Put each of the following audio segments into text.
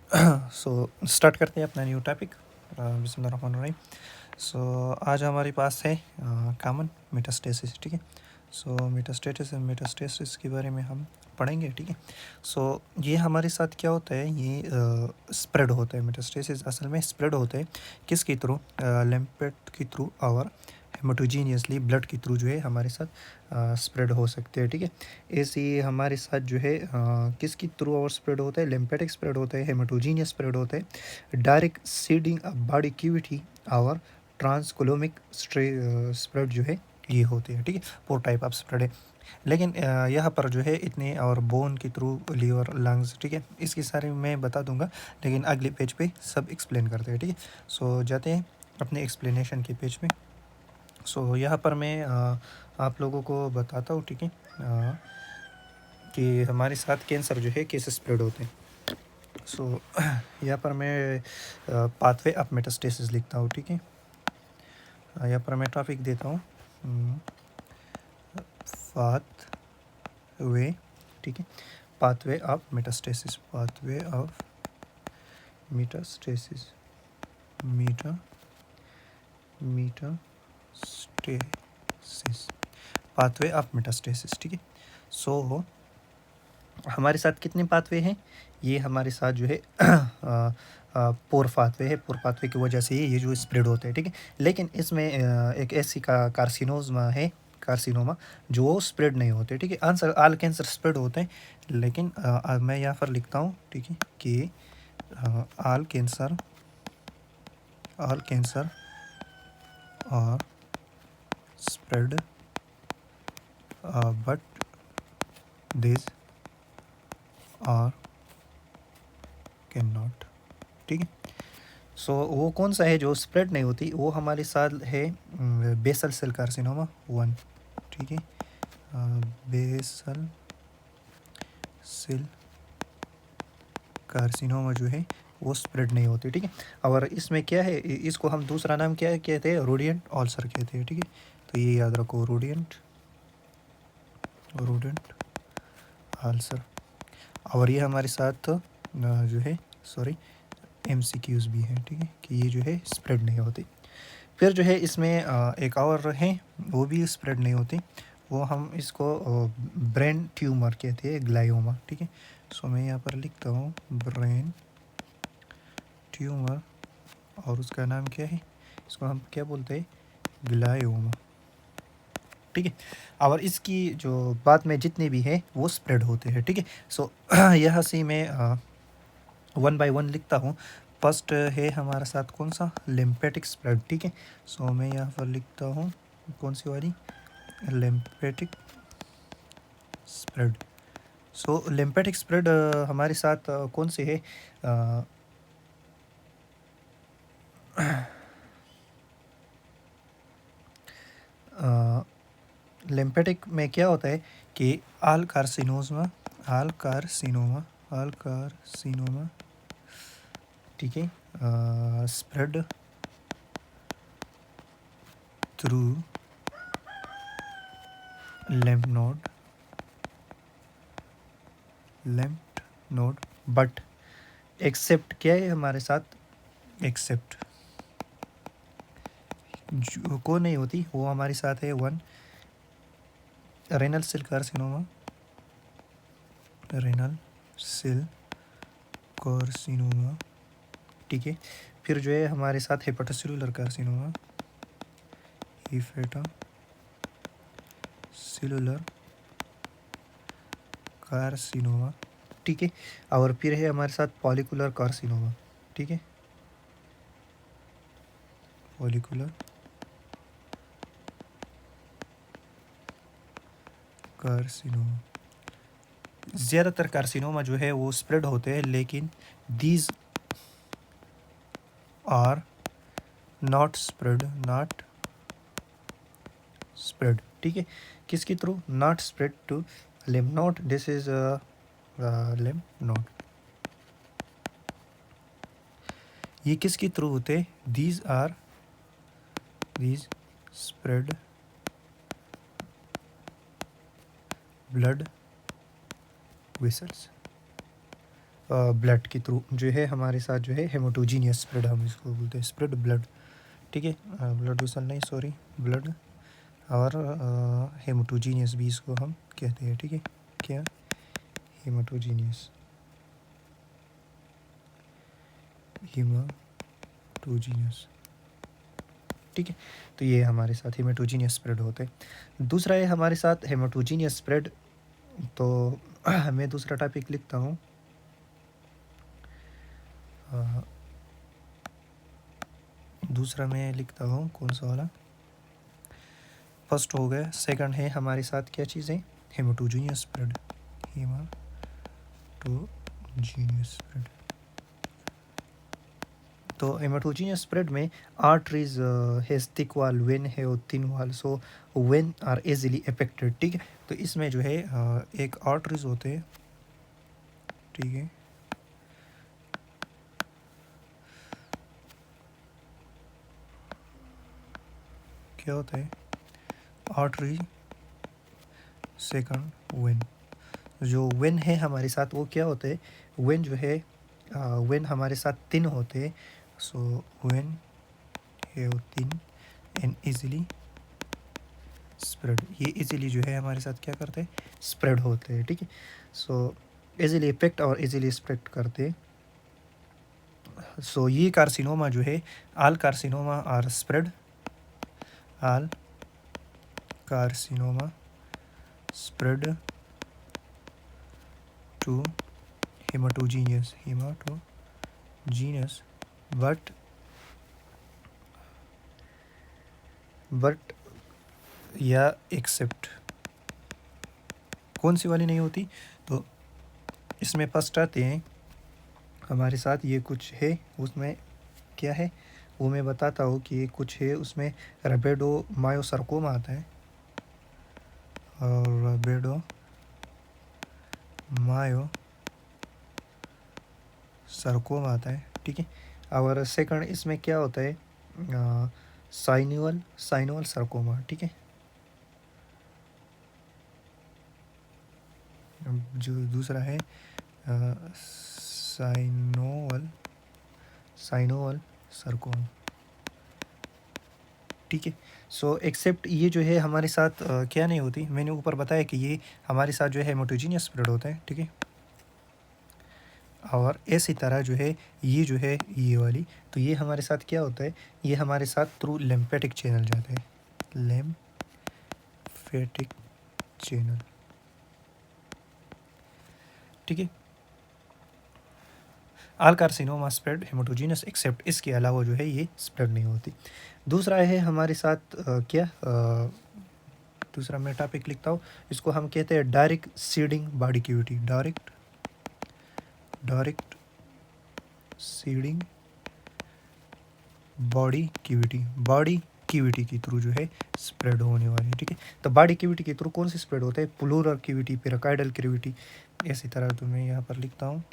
So start करते हैं अपना न्यू टॉपिक। बिस्मिल्लाहिर्रहमानिर्रहीम। सो आज हमारे पास है कॉमन मेटास्टेसिस। ठीक है। सो मेटास्टेसिस के बारे में हम पढ़ेंगे। ठीक है। सो ये हमारे साथ क्या होता है, ये स्प्रेड होता है। मेटास्टेसिस असल में स्प्रेड होते हैं किसके थ्रू, लिम्फेट के थ्रू और हेमाटोजीनियसली ब्लड के थ्रू जो है हमारे साथ स्प्रेड हो सकते हैं। ठीक है। ऐसे ही हमारे साथ जो है किसके थ्रू और स्प्रेड होता है, लिम्फेटिक स्प्रेड होता है, हेमाटोजीनियस स्प्रेड होता है, डायरेक्ट सीडिंग बॉडी क्यूविटी और ट्रांसकोलोमिक स्प्रेड जो है ये होते हैं। ठीक है। 4 टाइप ऑफ स्प्रेड है। लेकिन यहाँ पर जो है इतने और बोन के थ्रू, लीवर, लंग्स, ठीक है, इसके सारे मैं बता दूंगा, लेकिन अगले पेज पे सब एक्सप्लेन करते हैं। ठीक है। सो जाते हैं अपने एक्सप्लेनेशन के पेज पे। सो यहाँ पर मैं आप लोगों को बताता हूँ। ठीक है। कि हमारे साथ कैंसर जो है कैसे स्प्रेड होते हैं। सो यहाँ पर मैं पाथवे ऑफ मेटास्टेसिस लिखता हूँ। ठीक है। यहाँ पर मैं टॉपिक देता हूँ पाथवे। ठीक है। Pathway of metastasis, pathway of metastasis, metastasis, pathway of metastasis. ठीक है। सो हमारे साथ कितने पाथवे हैं, ये हमारे साथ जो है पोर पाथवे है। पोर पाथवे की वजह से ये जो स्प्रेड होते हैं। ठीक है। लेकिन इसमें एक ऐसी का कार्सिनोमा है, कार्सिनोमा, जो स्प्रेड नहीं होते। ठीक है। आंसर ऑल कैंसर स्प्रेड होते हैं, लेकिन मैं यहाँ पर लिखता हूँ। ठीक है। कि ऑल कैंसर और spread but this are can not. ठीक है। सो वो कौन सा है जो स्प्रेड नहीं होती, वो हमारे साथ है बेसल सेल कार्सिनोमा 1। ठीक है। बेसल सेल कार्सिनोमा जो है वो स्प्रेड नहीं होती। ठीक है। और इसमें क्या है, इसको हम दूसरा नाम क्या कहते हैं, रोडियंट ऑल्सर कहते हैं। ठीक है। तो ये याद रखो, रोडियंट ऑल्सर। और ये हमारे साथ जो है, सॉरी, MCQs भी हैं। ठीक है। कि ये जो है स्प्रेड नहीं होती। फिर जो है इसमें एक और है, वो भी स्प्रेड नहीं होती, वो हम इसको ब्रेन ट्यूमर कहते हैं, ग्लायोमा। ठीक है। सो मैं यहाँ पर लिखता हूँ ब्रेन ट्यूमर, और उसका नाम क्या है, इसको हम क्या बोलते हैं, ग्लायोमा। ठीक है। और इसकी जो बाद में जितने भी हैं वो स्प्रेड होते हैं। ठीक है। सो यहाँ से मैं 1 बाय 1 लिखता हूँ। फर्स्ट है हमारे साथ कौन सा, लिम्फेटिक स्प्रेड। ठीक है। सो मैं यहाँ पर लिखता हूँ कौन सी वाली, लिम्फेटिक स्प्रेड। सो लिम्फेटिक स्प्रेड हमारे साथ कौन से है, लिम्फेटिक में क्या होता है कि आल कार्सिनोमा, ठीक है, spread through lymph node, but except क्या है हमारे साथ, एक्सेप्ट जो को नहीं होती, वो हमारे साथ है 1 रेनल सेल कार्सिनोमा, ठीक है। फिर जो है हमारे साथ हेपेटोसेलुलर कार्सिनोमा, हेपेटोसेलुलर कार्सिनोमा, ठीक है। और फिर है हमारे साथ फॉलिकुलर कार्सिनोमा। ठीक है। Follicular carcinoma. ज़्यादातर कार्सिनोमा जो है वो स्प्रेड होते हैं, लेकिन दीज आर नॉट स्प्रेड। ठीक है। किसके through, not spread to lymph node, this is lymph node। ये किसके थ्रू होते हैं, these spread blood vessels. Blood के थ्रू जो है हमारे साथ जो है हेमोटोजीनियस स्प्रेड हम इसको बोलते हैं, स्प्रेड ब्लड, ठीक है। ब्लड वेसल नहीं, सॉरी, ब्लड और हेमोटोजीनियस भी इसको हम कहते हैं, ठीक है। क्या? हेमोटोजीनियस, हेमोटोजीनियस, ठीक है। तो ये हमारे साथ हेमेटोजीनियस स्प्रेड होते हैं। दूसरा है हमारे साथ हेमेटोजीनियस स्प्रेड। तो मैं दूसरा टॉपिक लिखता हूँ। दूसरा मैं लिखता हूँ कौन सा वाला, फर्स्ट हो गया। सेकंड है हमारे साथ क्या चीज़ है, हेमेटोजीनियस स्प्रेड, हेमेटोजीनियस स्प्रेड। तो हेमेटोजीनियस स्प्रेड में arteries has thick wall, vein है और thin wall, so vein are easily affected, ठीक है। तो इसमें जो है एक आर्टरीज होते हैं, ठीक है। क्या होता है आर्टरी, सेकंड वेन। जो वेन है हमारे साथ वो क्या होते हैं, वेन जो है वेन हमारे साथ थिन होते हैं, सो वेन है थिन एंड इजीली स्प्रेड, ये इजीली जो है हमारे साथ क्या करते हैं, स्प्रेड होते हैं, ठीक है। सो इजीली इफेक्ट और इजीली स्प्रेड करते हैं। सो ये कार्सिनोमा जो है, all carcinoma are spread, all carcinoma spread to hematogenous, hematogenous, but या एक्सेप्ट, कौन सी वाली नहीं होती। तो इसमें फर्स्ट आते हैं हमारे साथ, ये कुछ है उसमें क्या है वो मैं बताता हूँ कि ये कुछ है उसमें, रेबेडो मायोसार्कोमा आता है, और रेबेडो मायो सार्कोमा आता है, ठीक है। और सेकंड इसमें क्या होता है, साइनोवल सार्कोमा, ठीक है। जो दूसरा है साइनोवल सार्कोमा, ठीक है। सो एक्सेप्ट ये जो है हमारे साथ क्या नहीं होती, मैंने ऊपर बताया कि ये हमारे साथ जो है हेमोटोजीनियस स्प्रेड होता है, ठीक है। और इसी तरह जो है ये जो है ये वाली, तो ये हमारे साथ क्या होता है, ये हमारे साथ थ्रू लिम्फेटिक चैनल जाते हैं, लिम्फेटिक चैनल, ठीक है। आल कार्सिनोमा स्प्रेड हेमोटोजीनस एक्सेप्ट, इसके अलावा जो है ये स्प्रेड नहीं होती। दूसरा है हमारे साथ दूसरा मैं टॉपिक लिखता हूँ, इसको हम कहते हैं direct seeding body cavity, direct seeding body cavity के थ्रू जो है स्प्रेड होने वाली, ठीक है। तो बॉडी कैविटी के थ्रू कौन सी स्प्रेड होता है, प्लूरल कैविटी, पिराकाइडल कैविटी, इसी तरह तो मैं यहाँ पर लिखता हूँ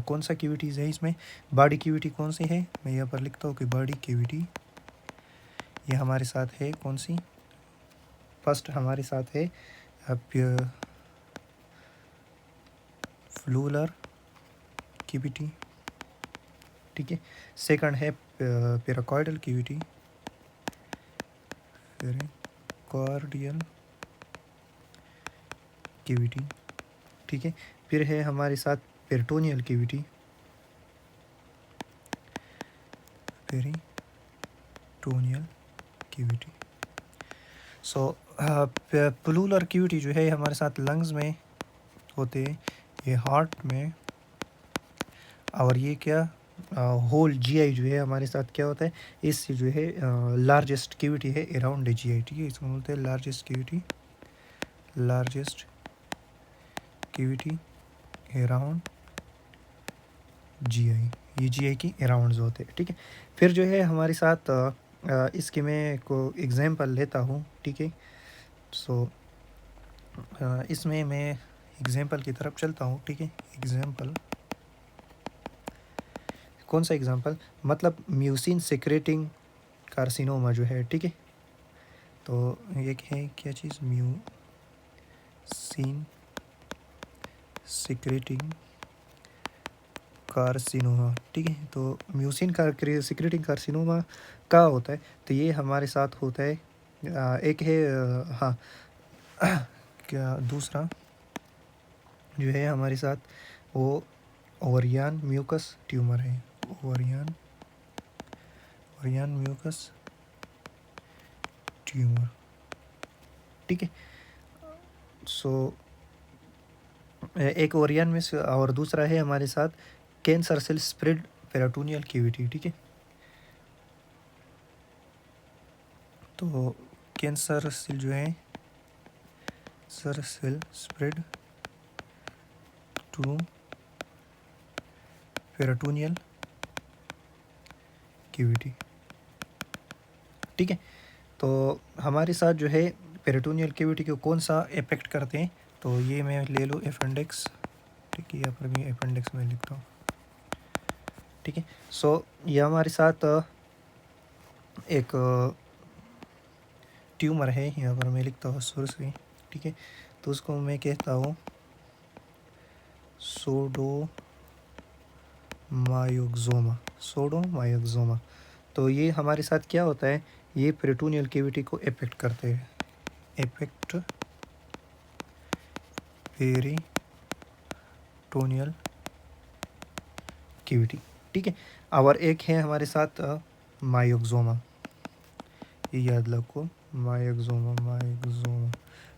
कौन सा कैविटीज़ है इसमें, बॉडी कैविटी कौन सी है, मैं यहाँ पर लिखता हूँ कि बॉडी कैविटी ये हमारे साथ है कौन सी, फर्स्ट हमारे साथ है फ्लूलर कैविटी, ठीक है। सेकंड है पिराकॉइडल कैविटी, पिराकॉर्डियल कैविटी, ठीक है। फिर है हमारे साथ पेरिटोनियल कैविटी, पेरिटोनियल कैविटी। सो प्लूलर कैविटी जो है हमारे साथ लंग्स में होते हैं, ये हार्ट में, और ये क्या होल जीआई जो है हमारे साथ क्या होता है, इससे जो है लार्जेस्ट कैविटी है अराउंड जीआई, ठीक है। इसको बोलते हैं लार्जेस्ट कैविटी अराउंड जीआई, ये जीआई की अराउंड होते हैं, ठीक है। फिर जो है हमारे साथ इसके मैं को एग्जांपल लेता हूँ, ठीक है। सो इसमें मैं एग्जांपल की तरफ चलता हूँ, ठीक है। एग्जांपल कौन सा एग्जांपल, मतलब म्यूसिन सेक्रेटिंग कार्सिनोमा जो है, ठीक है। तो एक है क्या चीज़, म्यूसिन सेक्रेटिंग कार्सिनोमा, ठीक है। तो म्यूसिन का सिक्रेटिंग कार्सिनोमा का होता है, तो ये हमारे साथ होता है। एक है हाँ क्या दूसरा जो है हमारे साथ वो ओवरियन म्यूकस ट्यूमर है। ओवरियन म्यूकस ट्यूमर, ठीक है। सो एक ओवरियन में से और दूसरा है हमारे साथ cancer cell spread peritoneal cavity, ठीक है। तो कैंसर सेल जो है sir cell spread to peritoneal cavity, ठीक है। तो हमारे साथ जो है पेरिटोनियल कैविटी को कौन सा इफेक्ट करते हैं, तो ये मैं ले लूँ अपेंडिक्स, ठीक है। यहाँ पर भी अपेंडिक्स में लिखता हूँ, ठीक है। सो ये हमारे साथ एक ट्यूमर है, यहाँ पर मैं लिखता हूँ सोर्स भी, ठीक है। तो उसको मैं कहता हूँ सोडोमायोक्सोमा। तो ये हमारे साथ क्या होता है, ये पेरिटोनियल कैविटी को इफेक्ट करते हैं, इफेक्ट पेरिटोनियल कैविटी, ठीक है। और एक है हमारे साथ मायोक्सोमा, ये याद रखो, मायोक्सोमा।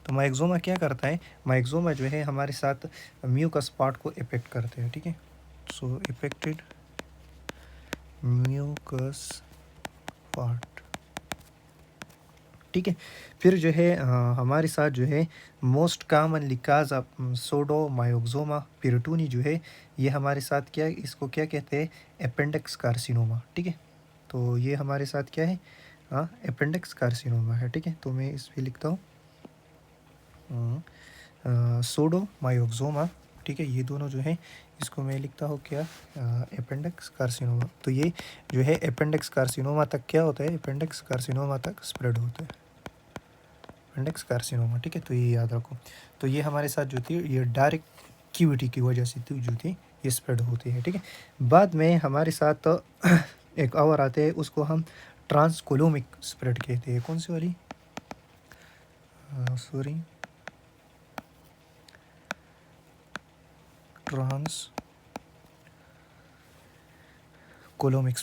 तो मायोक्सोमा क्या करता है, मायोक्सोमा जो है हमारे साथ म्यूकस पार्ट को इफेक्ट करते हैं, ठीक है। सो इफेक्टेड म्यूकस पार्ट, ठीक है। फिर जो है हमारे साथ जो है मोस्ट कॉमनली काज ऑफ सोडोमायोक्सोमा पेरिटोनी जो है, ये हमारे साथ क्या, इसको क्या कहते हैं, अपेंडिक्स कार्सिनोमा, ठीक है। तो ये हमारे साथ क्या है, अपेंडिक्स कार्सिनोमा है, ठीक है। तो मैं इस पर लिखता हूँ सोडोमायोक्सोमा, ठीक है। ये दोनों जो है इसको मैं लिखता हूँ क्या, अपेंडिक्स कार्सिनोमा। तो ये जो है अपेंडिक्स कार्सिनोमा तक क्या होता है, अपेंडिक्स कार्सिनोमा तक स्प्रेड होता है, अपेंडिक्स कार्सिनोमा, ठीक है। तो ये याद रखो। तो ये हमारे साथ जो थी ये डायरेक्ट क्यूविटी की वजह से जो थी ये स्प्रेड होती है, ठीक है। बाद में हमारे साथ एक और आते हैं, उसको हम ट्रांसकोलोमिक स्प्रेड कहते हैं। कौन सी वाली, सॉरी, ट्रांसकोलोमिक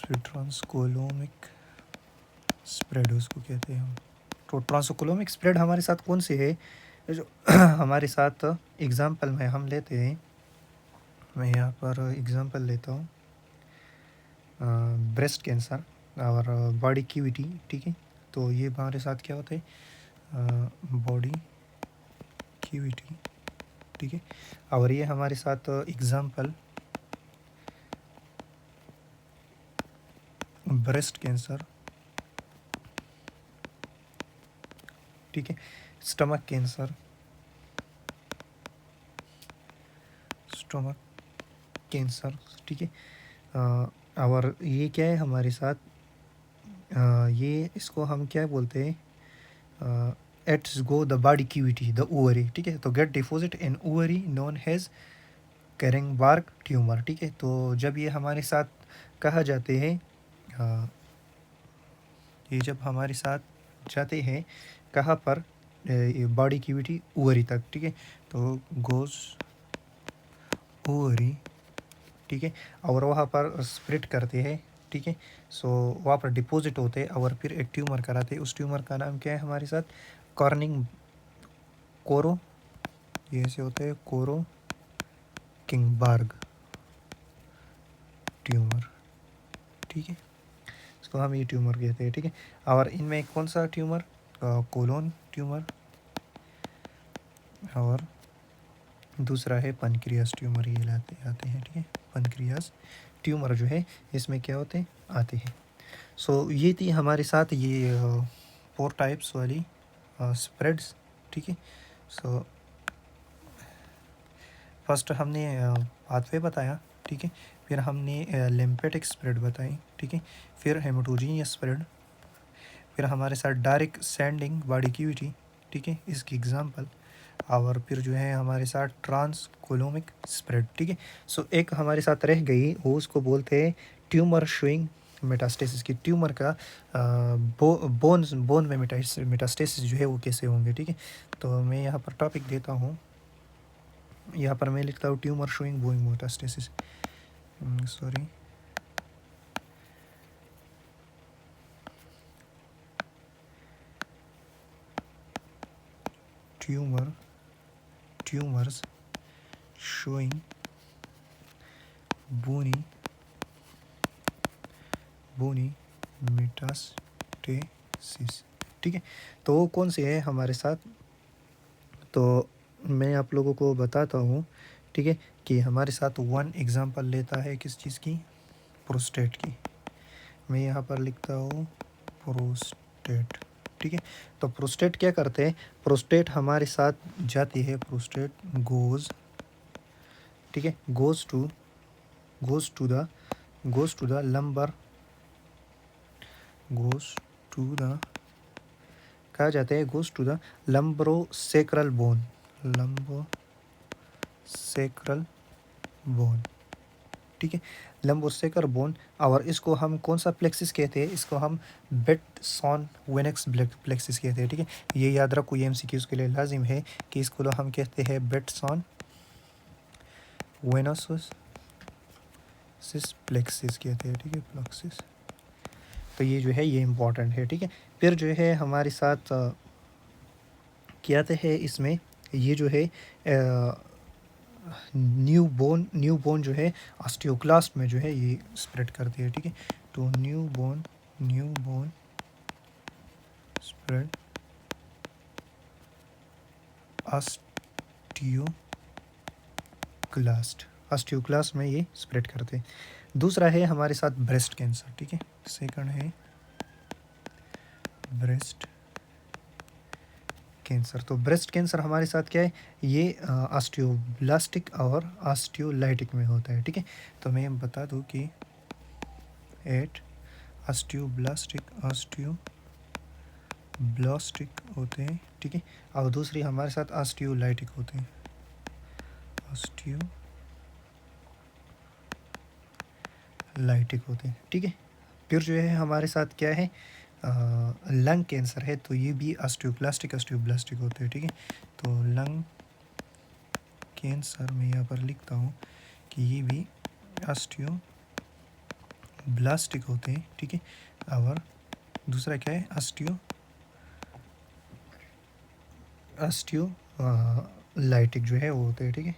स्प्रेड उसको कहते हैं हम। तो ट्रांसकोलोमिक स्प्रेड हमारे साथ कौन सी है, जो हमारे साथ एग्जांपल में हम लेते हैं, मैं यहाँ पर एग्जांपल लेता हूँ ब्रेस्ट कैंसर और बॉडी कैविटी, ठीक है। तो ये हमारे साथ क्या होता है, बॉडी कैविटी, ठीक है। और ये हमारे साथ एग्जांपल ब्रेस्ट कैंसर, ठीक है। स्टमक कैंसर, ठीक है। और ये क्या है हमारे साथ, ये इसको हम क्या बोलते हैं, it's go the body cavity the ovary, ठीक है। तो get deposit in ovary known has Krukenberg tumour, ठीक है। तो जब ये हमारे साथ कहा जाते हैं, ये जब हमारे साथ जाते हैं कहाँ पर, बॉडी कैविटी ओवरी तक, ठीक है। तो गोज ओवरी, ठीक है। और वहाँ पर स्प्रेड करते हैं, ठीक है। सो वहाँ पर डिपॉजिट होते हैं और फिर एक ट्यूमर कराते हैं। उस ट्यूमर का नाम क्या है हमारे साथ, कोरो, ये ऐसे होते हैं, कोरो किंगबर्ग ट्यूमर, ठीक है। इसको हम ये ट्यूमर कहते हैं, ठीक है। और इनमें कौन सा ट्यूमर, कोलोन ट्यूमर, और दूसरा है पनक्रियास ट्यूमर, ये लाते आते हैं, ठीक है। पनक्रियास ट्यूमर जो है इसमें क्या होते हैं, आते हैं। सो ये थी हमारे साथ ये 4 टाइप्स वाली स्प्रेड्स, ठीक है। सो फर्स्ट हमने पाथवे बताया, ठीक है। फिर हमने लिम्फेटिक स्प्रेड बताई, ठीक है। फिर हेमाटोजीनियस स्प्रेड, फिर हमारे साथ डायरेक्ट सेंडिंग बॉडी कैविटी, ठीक है, इसकी एग्जांपल। और फिर जो है हमारे साथ ट्रांसकोलोमिक स्प्रेड, ठीक है। सो एक हमारे साथ रह गई, वो उसको बोलते हैं ट्यूमर शोइंग मेटास्टेसिस की। ट्यूमर का बोन में मेटास्टेसिस जो है वो कैसे होंगे, ठीक है। तो मैं यहाँ पर टॉपिक देता हूँ, यहाँ पर मैं लिखता हूँ tumour showing bone metastasis, sorry, tumours showing bony metastasis, ठीक है। तो वो कौन से है हमारे साथ, तो मैं आप लोगों को बताता हूँ, ठीक है, कि हमारे साथ वन एग्जांपल लेता है किस चीज़ की, प्रोस्टेट की। मैं यहाँ पर लिखता हूँ प्रोस्टेट, ठीक है। तो प्रोस्टेट क्या करते हैं, प्रोस्टेट हमारे साथ जाती है, प्रोस्टेट गोज़, ठीक है, goes to the lumbar, goes to the, कहा जाता है goes to the lumbosacral bone, lumbosacral bone, ठीक है, लंबोसेकर बोन। और इसको हम कौन सा प्लेक्सिस कहते हैं, इसको हम बेटसॉन वेनक्स प्लेक्सिस कहते हैं, ठीक है। ये याद रखो, ये एमसीक्यूज के लिए लाजिम है कि इसको हम कहते हैं बेटसॉन वेनस प्लेक्सिस कहते हैं, ठीक है, प्लेक्सिस। तो ये जो है ये इम्पॉर्टेंट है, ठीक है। फिर जो है हमारे साथ क्या है इसमें, ये जो है न्यू बोन जो है ऑस्टियोक्लास्ट में जो है ये स्प्रेड करती है, ठीक है। तो न्यू बोन स्प्रेड ऑस्टियोक्लास्ट में ये स्प्रेड करते हैं। दूसरा है हमारे साथ ब्रेस्ट कैंसर, ठीक है। सेकंड है ब्रेस्ट कैंसर। तो ब्रेस्ट कैंसर हमारे साथ क्या है, ये ऑस्टियोब्लास्टिक और ऑस्टियोलाइटिक में होता है, ठीक है। तो मैं बता दूं कि एट ऑस्टियोब्लास्टिक होते हैं, ठीक है। और दूसरी हमारे साथ ऑस्टियोलाइटिक होते हैं, ठीक है। फिर जो है हमारे साथ क्या है, लंग कैंसर है, तो ये भी ऑस्टियोब्लास्टिक होते हैं, ठीक है। तो लंग कैंसर मैं यहाँ पर लिखता हूँ कि ये भी ऑस्टियोब्लास्टिक होते हैं, ठीक है। और दूसरा क्या है, ऑस्टियोलाइटिक जो है वो होते हैं, ठीक है,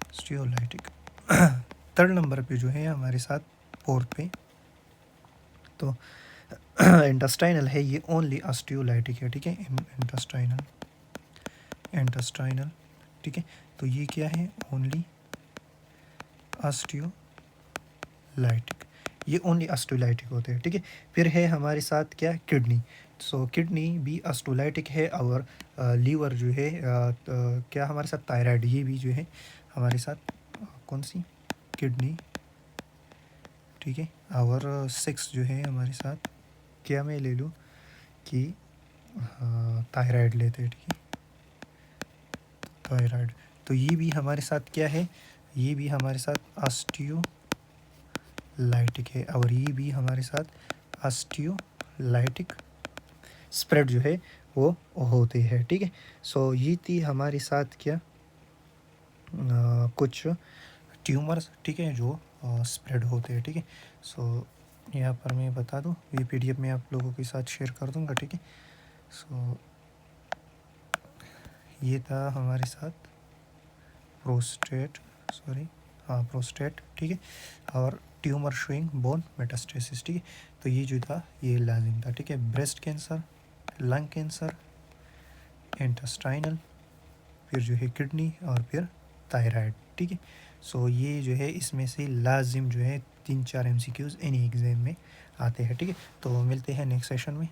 ऑस्टियोलाइटिक। थर्ड नंबर पे जो है हमारे साथ, फोर्थ पे, तो इंटेस्टाइनल है, ये ओनली ऑस्टियोलाइटिक है, ठीक है, इंटेस्टाइनल, ठीक है। तो ये क्या है, ओनली ऑस्टियोलाइटिक, ये ओनली ऑस्टियोलाइटिक होते हैं, ठीक है। फिर है हमारे साथ क्या, किडनी। सो किडनी भी ऑस्टियोलाइटिक है, और लीवर जो है क्या हमारे साथ, थायराइड, ये भी जो है हमारे साथ कौन सी, किडनी, ठीक है। और सेक्स जो है हमारे साथ क्या, मैं ले लूँ कि थायराइड लेते हैं, ठीक है, थायराइड। तो ये भी हमारे साथ क्या है, ये भी हमारे साथ ऑस्टियोलाइटिक है, और ये भी हमारे साथ ऑस्टियोलाइटिक स्प्रेड जो है वो होते हैं, ठीक है। सो ये थी हमारे साथ क्या, कुछ ट्यूमर्स, ठीक है, जो स्प्रेड होते हैं, ठीक है। सो यहाँ पर मैं बता दूँ, ये पीडीएफ में आप लोगों के साथ शेयर कर दूँगा, ठीक है। सो ये था हमारे साथ प्रोस्टेट, ठीक है, और ट्यूमर शोइंग बोन मेटास्टेसिस, ठीक है। तो ये जो था ये लाजिम था, ठीक है। Breast cancer, lung cancer, intestinal, फिर जो है किडनी, और फिर थायराइड, ठीक है। सो ये जो है इसमें से लाजिम जो है 3-4 एमसीक्यूज़ एनी एग्ज़ाम में आते हैं, ठीक है। तो मिलते हैं नेक्स्ट सेशन में।